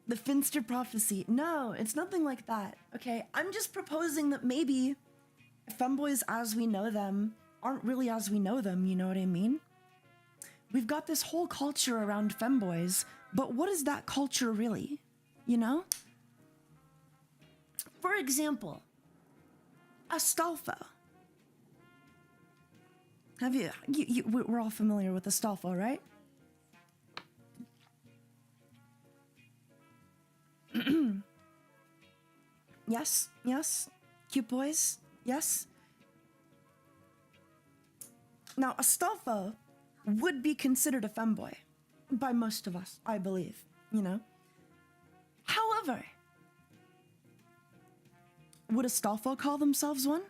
The Finster prophecy. No, it's nothing like that. Okay, I'm just proposing that maybe femboys as we know them aren't really as we know them, you know what I mean? We've got this whole culture around femboys, but what is that culture really? You know? For example, Astolfo. Have we're all familiar with Astolfo, right? Yes, yes. Cute boys, yes. Now, Astolfo would be considered a femboy by most of us, I believe, you know? However, would Astolfo call themselves one?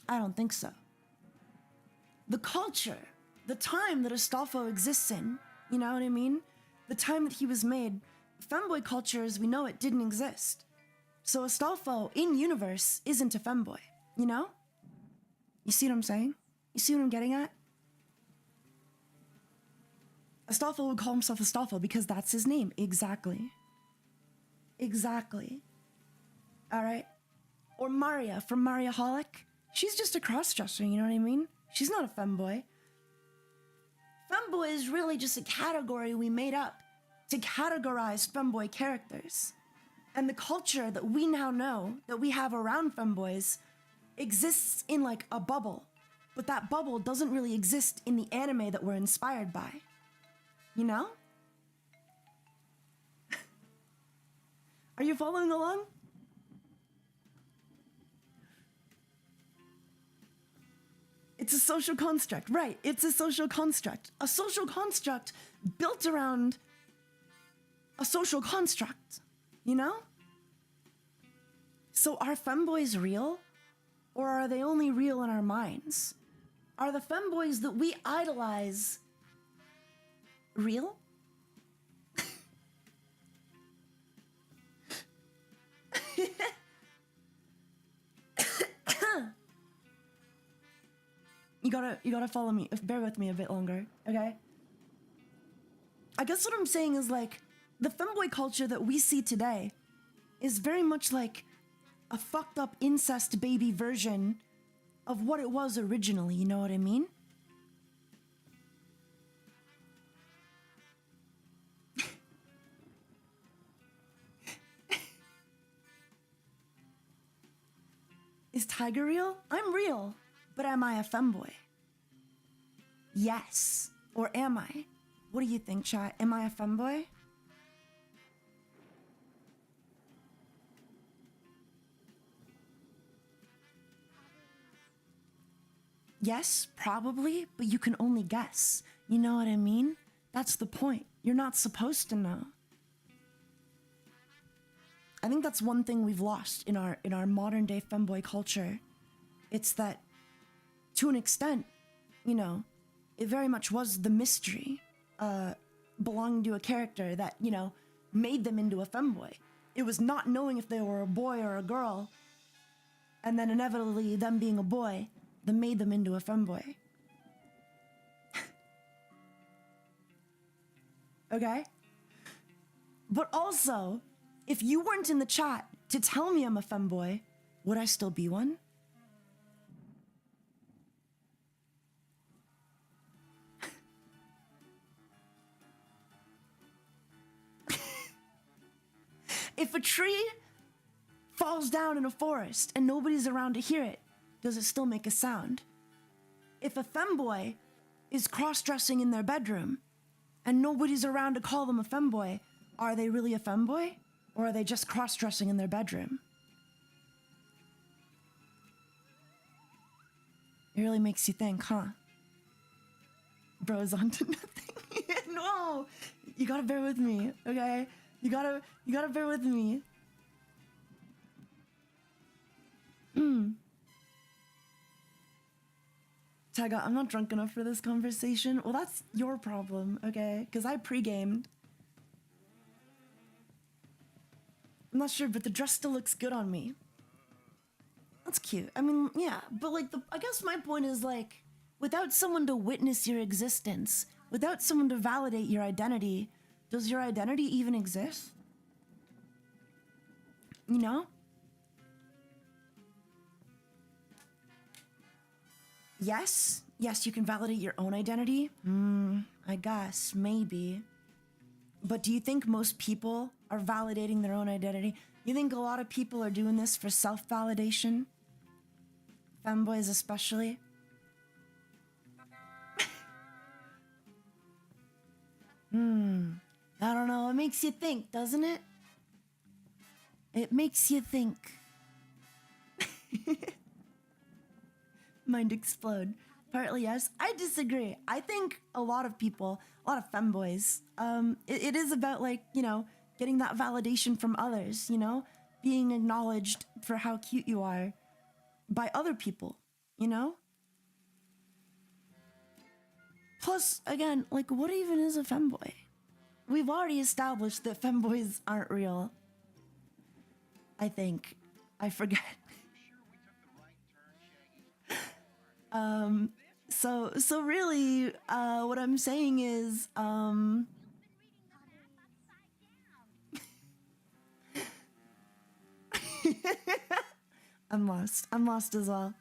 I don't think so. The culture, the time that Astolfo exists in, you know what I mean? The time that he was made, femboy culture as we know it didn't exist. So Astolfo in universe isn't a femboy, you know? You see what I'm saying? You see what I'm getting at? Astolfo would call himself Astolfo because that's his name. Exactly. Exactly. All right. Or Maria from Mariaholic. She's just a cross-dresser, you know what I mean? She's not a femboy. Femboy is really just a category we made up to categorize femboy characters. And the culture that we now know that we have around femboys exists in like a bubble. But that bubble doesn't really exist in the anime that we're inspired by. You know? Are you following along? It's a social construct, right? It's a social construct. A social construct built around a social construct, you know? So are femboys real? Or are they only real in our minds? Are the femboys that we idolize real? You gotta follow me, bear with me a bit longer, okay? I guess what I'm saying is like, the femboy culture that we see today is very much like a fucked up incest baby version of what it was originally, you know what I mean? Is Taiga real? I'm real, but am I a femboy? Yes, or am I? What do you think, chat? Am I a femboy? Yes, probably, but you can only guess. You know what I mean? That's the point. You're not supposed to know. I think that's one thing we've lost in our modern day femboy culture. It's that, to an extent, you know, it very much was the mystery belonging to a character that, you know, made them into a femboy. It was not knowing if they were a boy or a girl, and then inevitably them being a boy that made them into a femboy. Okay? But also, if you weren't in the chat to tell me I'm a femboy, would I still be one? If a tree falls down in a forest and nobody's around to hear it, does it still make a sound? If a femboy is cross-dressing in their bedroom and nobody's around to call them a femboy, are they really a femboy? Or are they just cross-dressing in their bedroom? It really makes you think, huh? Bros onto nothing. No! You gotta bear with me, okay? You gotta bear with me. Taiga, I'm not drunk enough for this conversation. Well, that's your problem, okay? Because I pre-gamed. I'm not sure, but the dress still looks good on me. That's cute. I mean, yeah, but like, I guess my point is like, without someone to witness your existence, without someone to validate your identity, does your identity even exist? You know? Yes, yes, you can validate your own identity. I guess, maybe. But do you think most people are validating their own identity? You think a lot of people are doing this for self-validation? Femboys especially? I don't know, it makes you think, doesn't it? It makes you think. Mind explode. Partly yes. I disagree. I think a lot of people, a lot of femboys, it is about, like, you know, getting that validation from others, you know? Being acknowledged for how cute you are by other people, you know? Plus, again, like, what even is a femboy? We've already established that femboys aren't real. I think. I forget. So really, what I'm saying is, I'm lost. I'm lost as well.